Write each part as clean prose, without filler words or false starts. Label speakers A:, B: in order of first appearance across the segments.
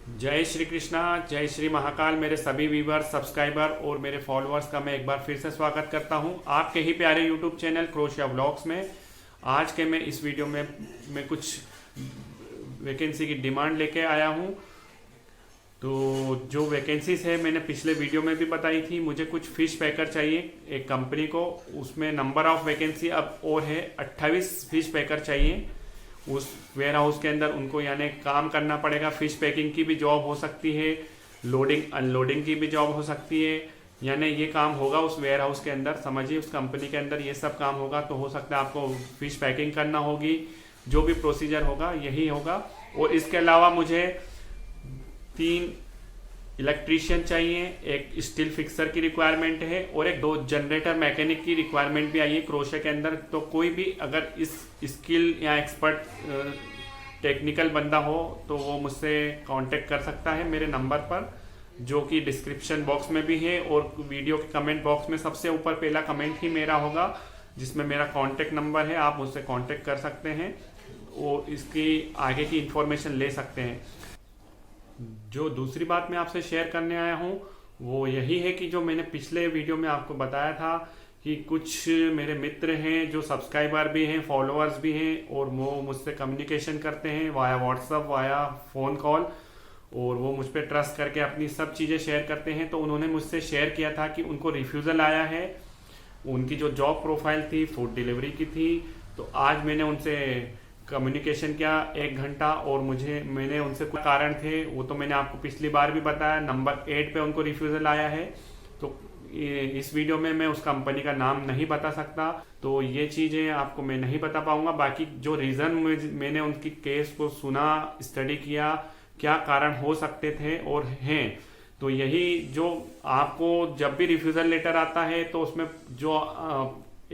A: जय श्री कृष्णा, जय श्री महाकाल। मेरे सभी व्यूवर, सब्सक्राइबर और मेरे फॉलोअर्स का मैं एक बार फिर से स्वागत करता हूं आपके ही प्यारे यूट्यूब चैनल क्रोशिया व्लॉग्स में। आज के मैं इस वीडियो में मैं कुछ वैकेंसी की डिमांड लेके आया हूं। तो जो वैकेंसीज है मैंने पिछले वीडियो में भी बताई थी। मुझे कुछ फिश पैकर चाहिए एक कंपनी को, उसमें नंबर ऑफ वैकेंसी अब और है 28 फिश पैकर चाहिए। उस वेयर हाउस के अंदर उनको यानी काम करना पड़ेगा। फिश पैकिंग की भी जॉब हो सकती है, लोडिंग अनलोडिंग की भी जॉब हो सकती है। यानी ये काम होगा उस वेयर हाउस के अंदर, समझिए उस कंपनी के अंदर ये सब काम होगा। तो हो सकता है आपको फिश पैकिंग करना होगी, जो भी प्रोसीजर होगा यही होगा। और इसके अलावा मुझे 3 इलेक्ट्रीशियन चाहिए, एक स्टील फिक्सर की रिक्वायरमेंट है और एक 2 जनरेटर मैकेनिक की रिक्वायरमेंट भी आई है क्रोशे के अंदर। तो कोई भी अगर इस स्किल या एक्सपर्ट टेक्निकल बंदा हो तो वो मुझसे कांटेक्ट कर सकता है मेरे नंबर पर, जो कि डिस्क्रिप्शन बॉक्स में भी है और वीडियो के कमेंट बॉक्स में सबसे ऊपर पहला कमेंट ही मेरा होगा, जिसमें मेरा कांटेक्ट नंबर है। आप मुझसे कांटेक्ट कर सकते हैं और इसकी आगे की इंफॉर्मेशन ले सकते हैं। जो दूसरी बात मैं आपसे शेयर करने आया हूँ वो यही है कि जो मैंने पिछले वीडियो में आपको बताया था कि कुछ मेरे मित्र हैं जो सब्सक्राइबर भी हैं, फॉलोअर्स भी हैं और वो मुझसे कम्युनिकेशन करते हैं via WhatsApp, via phone call, और वो मुझ पर ट्रस्ट करके अपनी सब चीज़ें शेयर करते हैं। तो उन्होंने मुझसे शेयर किया था कि उनको रिफ्यूज़ल आया है। उनकी जो जॉब प्रोफाइल थी फूड डिलीवरी की थी। तो आज मैंने उनसे कम्युनिकेशन किया 1 घंटा और मैंने उनसे कुछ कारण थे वो तो मैंने आपको पिछली बार भी बताया। नंबर 8 पे उनको रिफ्यूज़ल आया है। तो इस वीडियो में मैं उस कंपनी का नाम नहीं बता सकता, तो ये चीज़ें आपको मैं नहीं बता पाऊंगा। बाकी जो रीज़न मैंने उनकी केस को सुना, स्टडी किया, क्या कारण हो सकते थे और हैं, तो यही जो आपको जब भी रिफ्यूज़ल लेटर आता है तो उसमें जो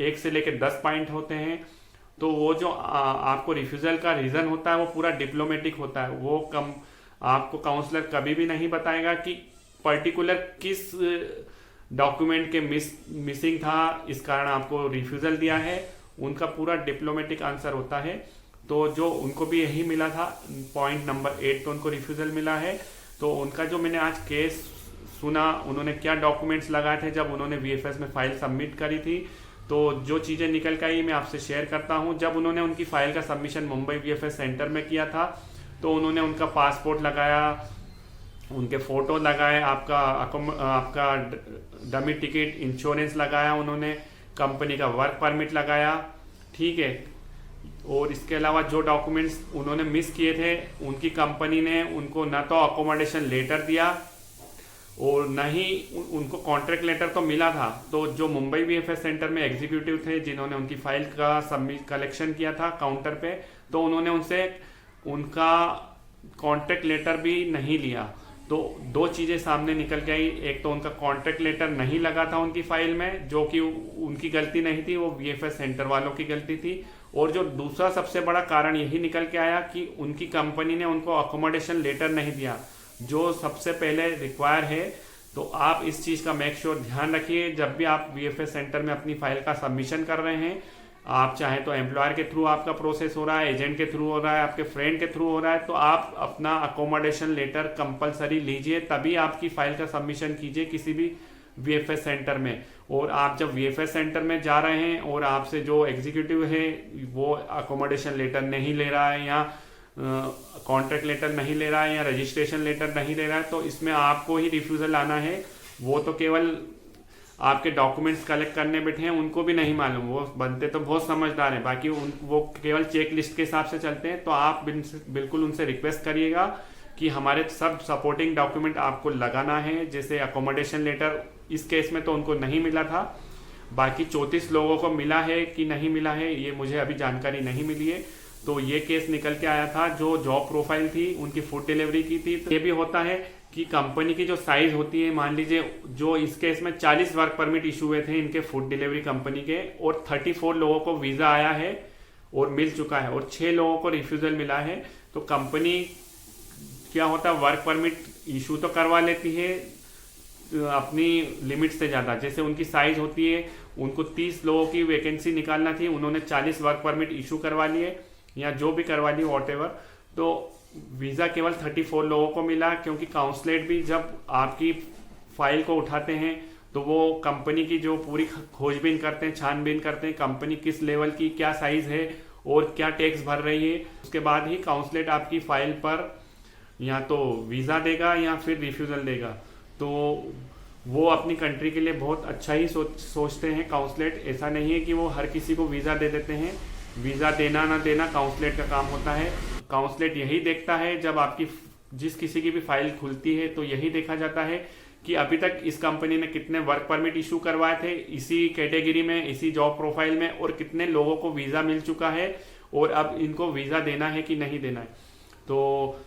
A: 1 से लेकर 10 पॉइंट होते हैं। तो वो जो आपको रिफ्यूज़ल का रीज़न होता है वो पूरा डिप्लोमेटिक होता है। वो आपको काउंसलर कभी भी नहीं बताएगा कि पर्टिकुलर किस डॉक्यूमेंट के मिसिंग था, इस कारण आपको रिफ्यूज़ल दिया है। उनका पूरा डिप्लोमेटिक आंसर होता है। तो जो उनको भी यही मिला था, पॉइंट नंबर 8 पे उनको रिफ्यूज़ल मिला है। तो उनका जो मैंने आज केस सुना, उन्होंने क्या डॉक्यूमेंट्स लगाए थे जब उन्होंने वीएफएस में फाइल सबमिट करी थी, तो जो चीज़ें निकल कर आई मैं आपसे शेयर करता हूं। जब उन्होंने उनकी फाइल का सबमिशन मुंबई वीएफएस सेंटर में किया था तो उन्होंने उनका पासपोर्ट लगाया, उनके फ़ोटो लगाए, आपका डमी टिकट, इंश्योरेंस लगाया, उन्होंने कंपनी का वर्क परमिट लगाया, ठीक है। और इसके अलावा जो डॉक्यूमेंट्स उन्होंने मिस किए थे, उनकी कंपनी ने उनको न तो अकोमोडेशन लेटर दिया और न ही उनको कॉन्ट्रैक्ट लेटर तो मिला था। तो जो मुंबई वीएफएस सेंटर में एग्जीक्यूटिव थे जिन्होंने उनकी फाइल का सबमिट कलेक्शन किया था काउंटर पे, तो उन्होंने उनसे उनका कॉन्ट्रैक्ट लेटर भी नहीं लिया। तो 2 चीज़ें सामने निकल के आई। एक तो उनका कॉन्ट्रैक्ट लेटर नहीं लगा था उनकी फाइल में, जो कि उनकी गलती नहीं थी, वो वीएफएस सेंटर वालों की गलती थी। और जो दूसरा सबसे बड़ा कारण यही निकल के आया कि उनकी कंपनी ने उनको अकोमोडेशन लेटर नहीं दिया, जो सबसे पहले रिक्वायर है। तो आप इस चीज़ का मेक श्योर ध्यान रखिए जब भी आप वीएफएस सेंटर में अपनी फाइल का सबमिशन कर रहे हैं। आप चाहे तो एम्प्लॉयर के थ्रू आपका प्रोसेस हो रहा है, एजेंट के थ्रू हो रहा है, आपके फ्रेंड के थ्रू हो रहा है, तो आप अपना अकोमोडेशन लेटर कंपलसरी लीजिए, तभी आपकी फाइल का सबमिशन कीजिए किसी भी वीएफएस सेंटर में। और आप जब वीएफएस सेंटर में जा रहे हैं और आपसे जो एग्जीक्यूटिव है वो अकोमोडेशन लेटर नहीं ले रहा है या कॉन्ट्रैक्ट लेटर नहीं ले रहा है या रजिस्ट्रेशन लेटर नहीं ले रहा है, तो इसमें आपको ही रिफ्यूज़ल आना है। वो तो केवल आपके डॉक्यूमेंट्स कलेक्ट करने बैठे हैं, उनको भी नहीं मालूम, वो बनते तो बहुत समझदार हैं, बाकी वो केवल चेक लिस्ट के हिसाब से चलते हैं। तो आप बिल्कुल उनसे रिक्वेस्ट करिएगा कि हमारे सब सपोर्टिंग डॉक्यूमेंट आपको लगाना है, जैसे अकोमोडेशन लेटर। इस केस में तो उनको नहीं मिला था, बाकी 34 लोगों को मिला है कि नहीं मिला है ये मुझे अभी जानकारी नहीं मिली है। तो ये केस निकल के आया था। जो जॉब प्रोफाइल थी उनकी फूड डिलीवरी की थी। तो ये भी होता है कि कंपनी की जो साइज होती है, मान लीजिए जो इस केस में 40 वर्क परमिट इशू हुए थे इनके फूड डिलीवरी कंपनी के, और 34 लोगों को वीज़ा आया है और मिल चुका है और 6 लोगों को रिफ्यूज़ल मिला है। तो कंपनी क्या होता है, वर्क परमिट इशू तो करवा लेती है अपनी लिमिट से ज़्यादा। जैसे उनकी साइज होती है, उनको 30 लोगों की वैकेंसी निकालना थी, उन्होंने 40 वर्क परमिट इशू करवा लिए या जो भी करवा लिए वॉट एवर। तो वीज़ा केवल 34 लोगों को मिला, क्योंकि काउंसलेट भी जब आपकी फाइल को उठाते हैं तो वो कंपनी की जो पूरी खोजबीन करते हैं, छानबीन करते हैं, कंपनी किस लेवल की, क्या साइज़ है और क्या टैक्स भर रही है, उसके बाद ही काउंसलेट आपकी फाइल पर या तो वीज़ा देगा या फिर रिफ्यूज़ल देगा। तो वो अपनी कंट्री के लिए बहुत अच्छा ही सोचते हैं काउंसलेट। ऐसा नहीं है कि वो हर किसी को वीज़ा दे देते हैं। वीज़ा देना ना देना काउंसलेट का काम होता है। काउंसलेट यही देखता है, जब आपकी जिस किसी की भी फाइल खुलती है तो यही देखा जाता है कि अभी तक इस कंपनी ने कितने वर्क परमिट इशू करवाए थे इसी कैटेगरी में, इसी जॉब प्रोफाइल में, और कितने लोगों को वीज़ा मिल चुका है और अब इनको वीज़ा देना है कि नहीं देना है। तो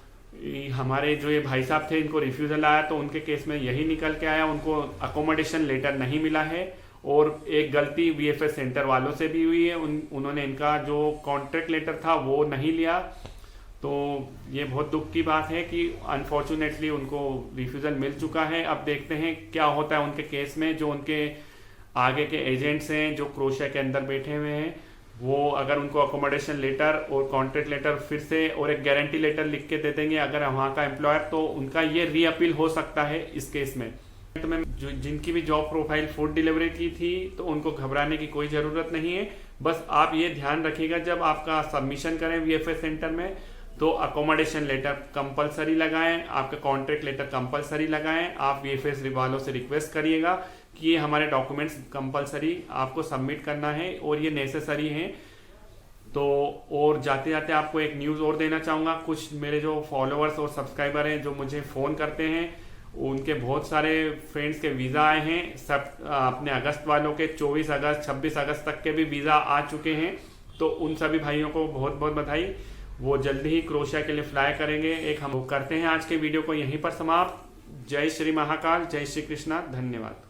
A: हमारे जो ये भाई साहब थे, इनको रिफ्यूज़ल आया तो उनके केस में यही निकल के आया, उनको अकोमोडेशन लेटर नहीं मिला है। और एक गलती वीएफएस सेंटर वालों से भी हुई है, उन्होंने इनका जो कॉन्ट्रैक्ट लेटर था वो नहीं लिया। तो ये बहुत दुख की बात है कि अनफॉर्चुनेटली उनको रिफ्यूज़ल मिल चुका है। अब देखते हैं क्या होता है उनके केस में। जो उनके आगे के एजेंट्स हैं जो क्रोएशिया के अंदर बैठे हुए हैं, वो अगर उनको अकोमोडेशन लेटर और कॉन्ट्रैक्ट लेटर फिर से और एक गारंटी लेटर लिख के दे देंगे अगर वहाँ का एम्प्लॉयर, तो उनका ये रीअपील हो सकता है इस केस में। तो मैं जिनकी भी जॉब प्रोफाइल फूड डिलीवरी की थी तो उनको घबराने की कोई ज़रूरत नहीं है। बस आप ये ध्यान रखिएगा, जब आपका सबमिशन करें वीएफएस सेंटर में तो अकोमोडेशन लेटर कंपलसरी लगाएं, आपका कॉन्ट्रैक्ट लेटर कंपलसरी लगाएं। आप वीएफएस वालों से रिक्वेस्ट करिएगा कि ये हमारे डॉक्यूमेंट्स कंपलसरी आपको सबमिट करना है और ये नेसेसरी हैं। तो और जाते जाते आपको एक न्यूज़ और देना चाहूँगा। कुछ मेरे जो फॉलोअर्स और सब्सक्राइबर हैं जो मुझे फ़ोन करते हैं, उनके बहुत सारे फ्रेंड्स के वीज़ा आए हैं। सब अपने अगस्त वालों के 24 अगस्त 26 अगस्त तक के भी वीज़ा आ चुके हैं। तो उन सभी भाइयों को बहुत बहुत बधाई। वो जल्दी ही क्रोएशिया के लिए फ्लाई करेंगे। एक हम करते हैं आज के वीडियो को यहीं पर समाप्त। जय श्री महाकाल, जय श्री कृष्णा, धन्यवाद।